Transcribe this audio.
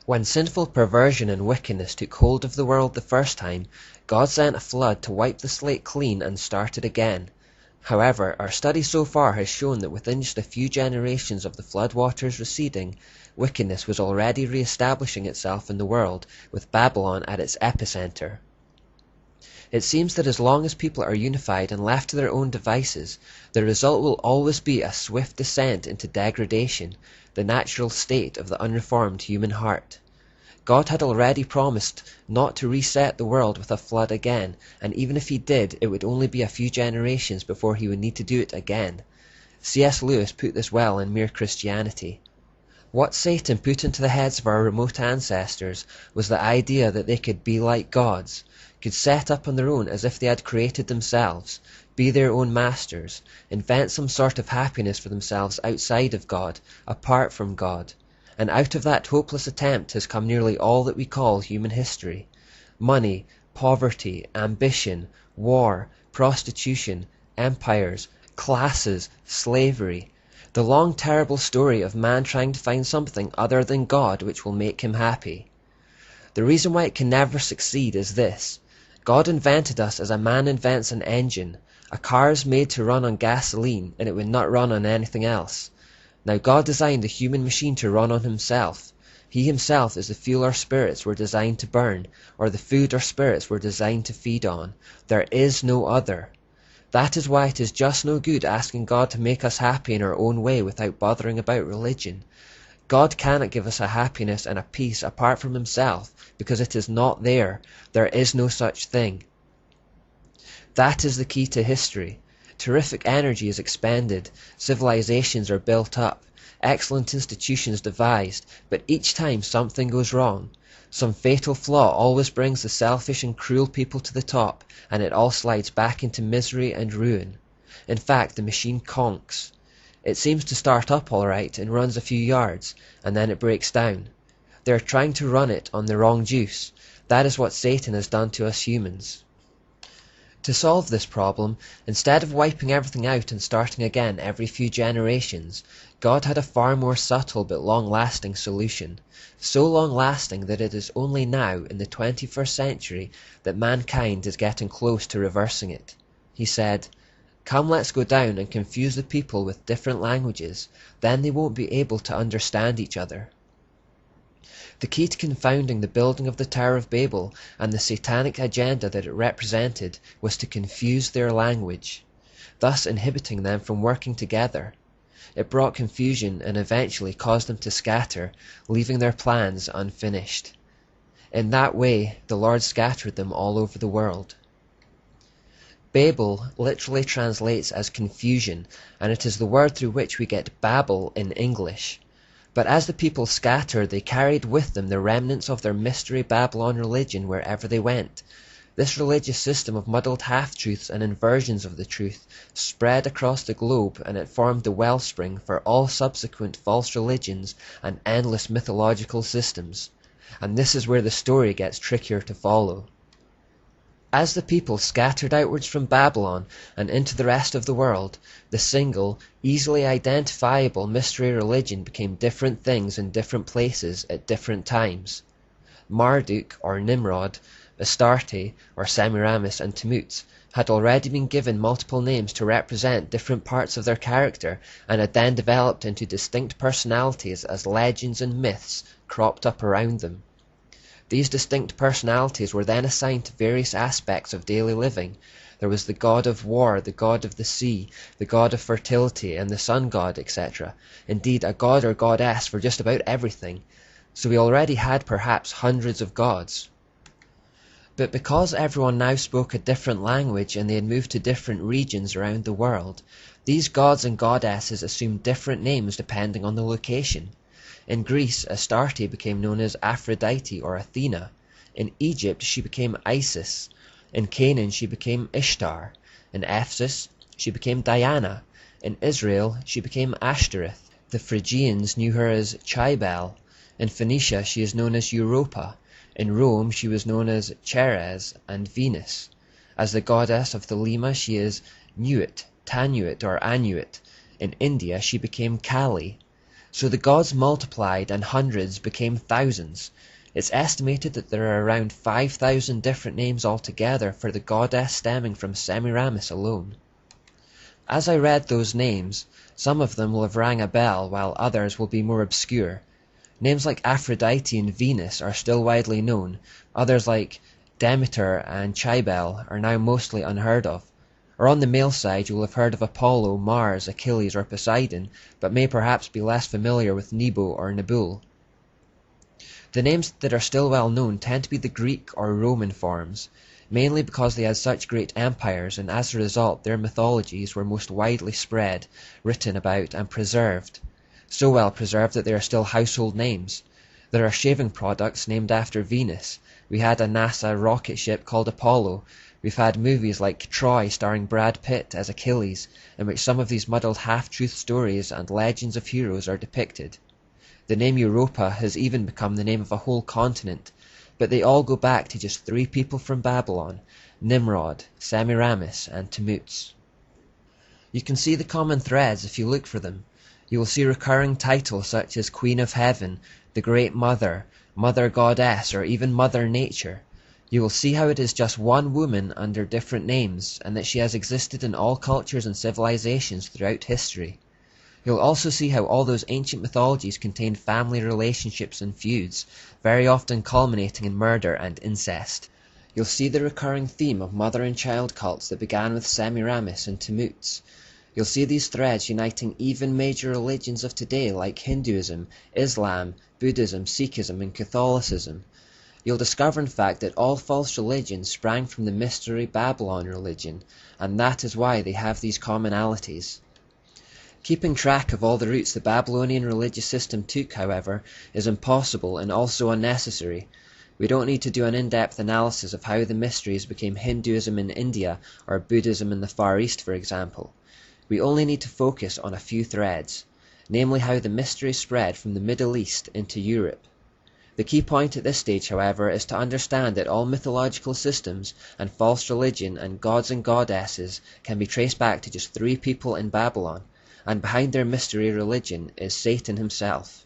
When sinful perversion and wickedness took hold of the world the first time, God sent a flood to wipe the slate clean and start it again. However, our study so far has shown that within just a few generations of the flood waters receding, wickedness was already re-establishing itself in the world, with Babylon at its epicenter. It seems that as long as people are unified and left to their own devices, the result will always be a swift descent into degradation, the natural state of the unreformed human heart. God had already promised not to reset the world with a flood again, and even if he did, it would only be a few generations before he would need to do it again. C.S. Lewis put this well in Mere Christianity. What Satan put into the heads of our remote ancestors was the idea that they could be like gods, could set up on their own as if they had created themselves, be their own masters, invent some sort of happiness for themselves outside of God, apart from God. And out of that hopeless attempt has come nearly all that we call human history. Money, poverty, ambition, war, prostitution, empires, classes, slavery. The long terrible story of man trying to find something other than God which will make him happy. The reason why it can never succeed is this. God invented us as a man invents an engine. A car is made to run on gasoline, and it would not run on anything else. Now God designed the human machine to run on himself. He himself is the fuel our spirits were designed to burn, or the food our spirits were designed to feed on. There is no other. That is why it is just no good asking God to make us happy in our own way without bothering about religion. God cannot give us a happiness and a peace apart from himself, because it is not there. There is no such thing. That is the key to history. Terrific energy is expended, civilizations are built up, excellent institutions devised, but each time something goes wrong. Some fatal flaw always brings the selfish and cruel people to the top, and it all slides back into misery and ruin. In fact, the machine conks. It seems to start up all right and runs a few yards, and then it breaks down. They are trying to run it on the wrong juice. That is what Satan has done to us humans. To solve this problem, instead of wiping everything out and starting again every few generations, God had a far more subtle but long-lasting solution. So long-lasting that it is only now, in the 21st century, that mankind is getting close to reversing it. He said, "Come, let's go down and confuse the people with different languages, then they won't be able to understand each other." The key to confounding the building of the Tower of Babel and the satanic agenda that it represented was to confuse their language, thus inhibiting them from working together. It brought confusion and eventually caused them to scatter, leaving their plans unfinished. In that way, the Lord scattered them all over the world. Babel literally translates as confusion, and it is the word through which we get Babel in English. But as the people scattered, they carried with them the remnants of their mystery Babylon religion wherever they went. This religious system of muddled half-truths and inversions of the truth spread across the globe, and it formed the wellspring for all subsequent false religions and endless mythological systems. And this is where the story gets trickier to follow. As the people scattered outwards from Babylon and into the rest of the world, the single, easily identifiable mystery religion became different things in different places at different times. Marduk, or Nimrod, Astarte, or Semiramis, and Tammuz had already been given multiple names to represent different parts of their character, and had then developed into distinct personalities as legends and myths cropped up around them. These distinct personalities were then assigned to various aspects of daily living. There was the god of war, the god of the sea, the god of fertility, and the sun god, etc. Indeed, a god or goddess for just about everything. So we already had perhaps hundreds of gods. But because everyone now spoke a different language and they had moved to different regions around the world, these gods and goddesses assumed different names depending on the location. In Greece, Astarte became known as Aphrodite or Athena. In Egypt, she became Isis. In Canaan, she became Ishtar. In Ephesus, she became Diana. In Israel, she became Ashtoreth. The Phrygians knew her as Cybele. In Phoenicia, she is known as Europa. In Rome, she was known as Ceres and Venus. As the goddess of Thelema, she is Nuit, Tanuit, or Anuit. In India, she became Kali. So the gods multiplied and hundreds became thousands. It's estimated that there are around 5,000 different names altogether for the goddess stemming from Semiramis alone. As I read those names, some of them will have rang a bell while others will be more obscure. Names like Aphrodite and Venus are still widely known, others like Demeter and Cybele are now mostly unheard of. Or on the male side you will have heard of Apollo, Mars, Achilles or Poseidon, but may perhaps be less familiar with Nebo or Nabul. The names that are still well known tend to be the Greek or Roman forms, mainly because they had such great empires and as a result their mythologies were most widely spread, written about and preserved. So well preserved that they are still household names. There are shaving products named after Venus. We had a NASA rocket ship called Apollo. We've had movies like Troy starring Brad Pitt as Achilles, in which some of these muddled half-truth stories and legends of heroes are depicted. The name Europa has even become the name of a whole continent, but they all go back to just 3 people from Babylon: Nimrod, Semiramis, and Tammuz. You can see the common threads if you look for them. You will see recurring titles such as Queen of Heaven, the Great Mother, Mother Goddess, or even Mother Nature. You will see how it is just one woman under different names, and that she has existed in all cultures and civilizations throughout history. You'll also see how all those ancient mythologies contained family relationships and feuds, very often culminating in murder and incest. You'll see the recurring theme of mother and child cults that began with Semiramis and Tammuz. You'll see these threads uniting even major religions of today like Hinduism, Islam, Buddhism, Sikhism, and Catholicism. You'll discover in fact that all false religions sprang from the mystery Babylon religion, and that is why they have these commonalities. Keeping track of all the routes the Babylonian religious system took, however, is impossible and also unnecessary. We don't need to do an in-depth analysis of how the mysteries became Hinduism in India or Buddhism in the Far East, for example. We only need to focus on a few threads, namely how the mystery spread from the Middle East into Europe. The key point at this stage, however, is to understand that all mythological systems and false religion and gods and goddesses can be traced back to just 3 people in Babylon, and behind their mystery religion is Satan himself.